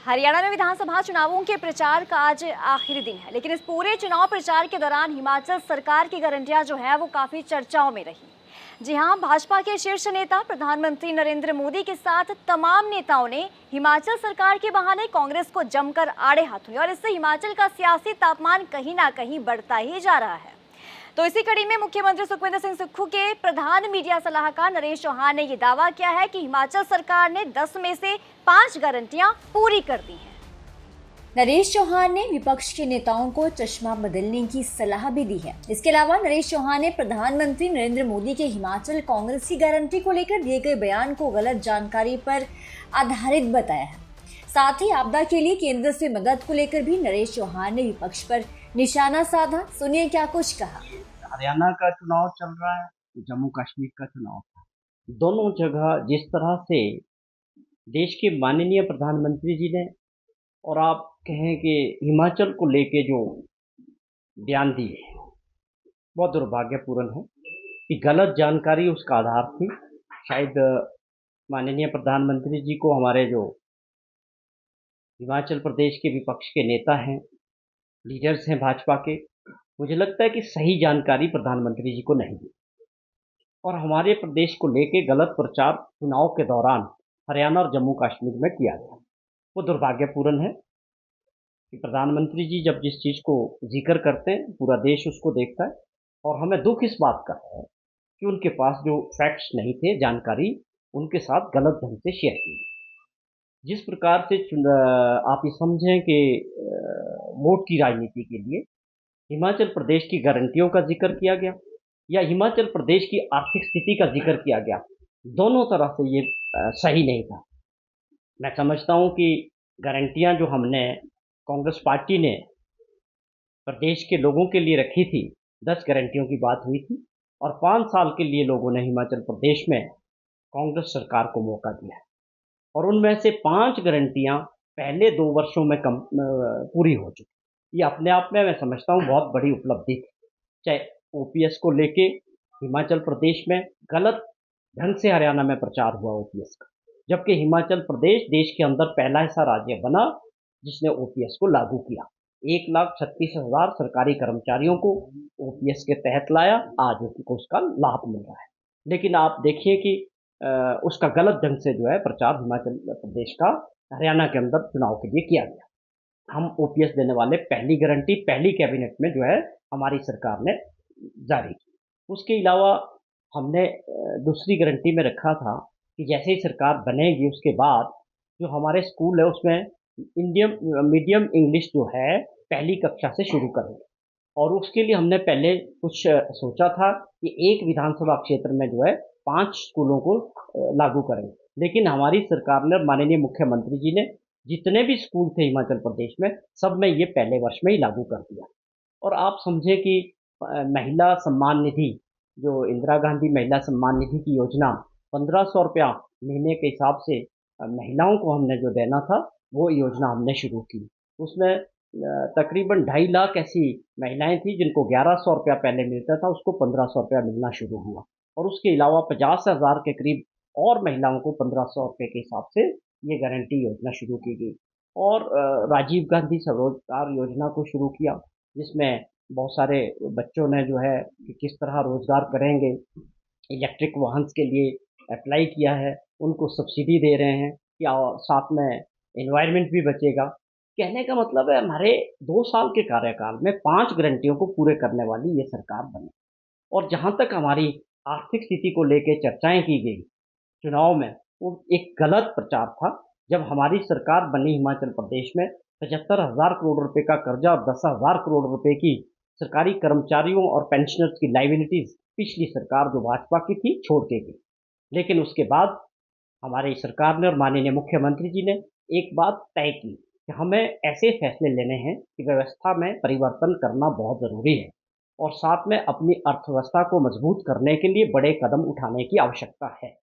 हरियाणा में विधानसभा चुनावों के प्रचार का आज आखिरी दिन है, लेकिन इस पूरे चुनाव प्रचार के दौरान हिमाचल सरकार की गारंटियां जो है वो काफी चर्चाओं में रही। जी हां, भाजपा के शीर्ष नेता प्रधानमंत्री नरेंद्र मोदी के साथ तमाम नेताओं ने हिमाचल सरकार के बहाने कांग्रेस को जमकर आड़े हाथ हुए और इससे हिमाचल का सियासी तापमान कहीं ना कहीं बढ़ता ही जा रहा है। तो इसी कड़ी में मुख्यमंत्री सुखविंदर सिंह सुक्खू के प्रधान मीडिया सलाहकार नरेश चौहान ने यह दावा किया है कि हिमाचल सरकार ने 10 में से 5 गारंटियां पूरी कर दी हैं। नरेश चौहान ने विपक्ष के नेताओं को चश्मा बदलने की सलाह भी दी है। इसके अलावा नरेश चौहान ने प्रधानमंत्री नरेंद्र मोदी के हिमाचल कांग्रेस की गारंटी को लेकर दिए गए बयान को गलत जानकारी पर आधारित बताया है। साथ ही आपदा के लिए केंद्र से मदद को लेकर भी नरेश चौहान ने विपक्ष पर निशाना साधा। सुनिए क्या कुछ कहा। हरियाणा का चुनाव चल रहा है, जम्मू कश्मीर का चुनाव था। दोनों जगह जिस तरह से देश के माननीय प्रधानमंत्री जी ने और आप कहें कि हिमाचल को लेके जो बयान दिए, बहुत दुर्भाग्यपूर्ण है कि गलत जानकारी उसका आधार थी। शायद माननीय प्रधानमंत्री जी को हमारे जो हिमाचल प्रदेश के विपक्ष के नेता हैं, लीडर्स हैं भाजपा के, मुझे लगता है कि सही जानकारी प्रधानमंत्री जी को नहीं दी और हमारे प्रदेश को लेके गलत प्रचार चुनाव के दौरान हरियाणा और जम्मू कश्मीर में किया गया। वो दुर्भाग्यपूर्ण है कि प्रधानमंत्री जी जब जिस चीज़ को जिक्र करते हैं पूरा देश उसको देखता है और हमें दुख इस बात का है कि उनके पास जो फैक्ट्स नहीं थे, जानकारी उनके साथ गलत ढंग से शेयर की। जिस प्रकार से आप ये समझें कि वोट की राजनीति के लिए हिमाचल प्रदेश की गारंटियों का जिक्र किया गया या हिमाचल प्रदेश की आर्थिक स्थिति का जिक्र किया गया, दोनों तरह से ये सही नहीं था। मैं समझता हूँ कि गारंटियाँ जो हमने कांग्रेस पार्टी ने प्रदेश के लोगों के लिए रखी थी, 10 गारंटियों की बात हुई थी और 5 साल के लिए लोगों ने हिमाचल प्रदेश में कांग्रेस सरकार को मौका दिया है और उनमें से 5 गारंटियाँ पहले 2 वर्षों में पूरी हो चुकी। ये अपने आप में मैं समझता हूँ बहुत बड़ी उपलब्धि थी। चाहे ओपीएस को लेके हिमाचल प्रदेश में गलत ढंग से हरियाणा में प्रचार हुआ ओपीएस का, जबकि हिमाचल प्रदेश देश के अंदर पहला ऐसा राज्य बना जिसने ओपीएस को लागू किया। 1,36,000 सरकारी कर्मचारियों को ओपीएस के तहत लाया, आज उनको उसका लाभ मिल रहा है। लेकिन आप देखिए कि उसका गलत ढंग से जो है प्रचार हिमाचल प्रदेश का हरियाणा के अंदर चुनाव के लिए किया गया। हम ओपीएस देने वाले पहली गारंटी पहली कैबिनेट में जो है हमारी सरकार ने जारी की। उसके अलावा हमने दूसरी गारंटी में रखा था कि जैसे ही सरकार बनेगी उसके बाद जो हमारे स्कूल है उसमें मीडियम इंग्लिश जो है पहली कक्षा से शुरू करेंगे और उसके लिए हमने पहले कुछ सोचा था कि एक विधानसभा क्षेत्र में जो है 5 स्कूलों को लागू करेंगे, लेकिन हमारी सरकार ने माननीय मुख्यमंत्री जी ने जितने भी स्कूल थे हिमाचल प्रदेश में सब में ये पहले वर्ष में ही लागू कर दिया। और आप समझे कि महिला सम्मान निधि, जो इंदिरा गांधी महिला सम्मान निधि की योजना 1,500 रुपया महीने के हिसाब से महिलाओं को हमने जो देना था वो योजना हमने शुरू की। उसमें तकरीबन 2.5 लाख ऐसी महिलाएं थी जिनको 1,100 रुपया पहले मिलता था, उसको 1,500 रुपया मिलना शुरू हुआ और उसके अलावा 50,000 के करीब और महिलाओं को 1,500 रुपये के हिसाब से ये गारंटी योजना शुरू की गई और राजीव गांधी स्वरोजगार योजना को शुरू किया, जिसमें बहुत सारे बच्चों ने जो है कि किस तरह रोजगार करेंगे, इलेक्ट्रिक वाहन के लिए अप्लाई किया है, उनको सब्सिडी दे रहे हैं या साथ में एनवायरनमेंट भी बचेगा। कहने का मतलब है हमारे 2 साल के कार्यकाल में 5 गारंटियों को पूरे करने वाली ये सरकार बनी। और जहाँ तक हमारी आर्थिक स्थिति को लेकर चर्चाएं की गई चुनाव में, वो एक गलत प्रचार था। जब हमारी सरकार बनी हिमाचल प्रदेश में 75,000 करोड़ रुपए का कर्जा और 10,000 करोड़ रुपए की सरकारी कर्मचारियों और पेंशनर्स की लाइबिलिटीज पिछली सरकार जो भाजपा की थी छोड़ के गई। लेकिन उसके बाद हमारी सरकार ने और माननीय मुख्यमंत्री जी ने एक बात तय की कि हमें ऐसे फैसले लेने हैं कि व्यवस्था में परिवर्तन करना बहुत ज़रूरी है और साथ में अपनी अर्थव्यवस्था को मजबूत करने के लिए बड़े कदम उठाने की आवश्यकता है।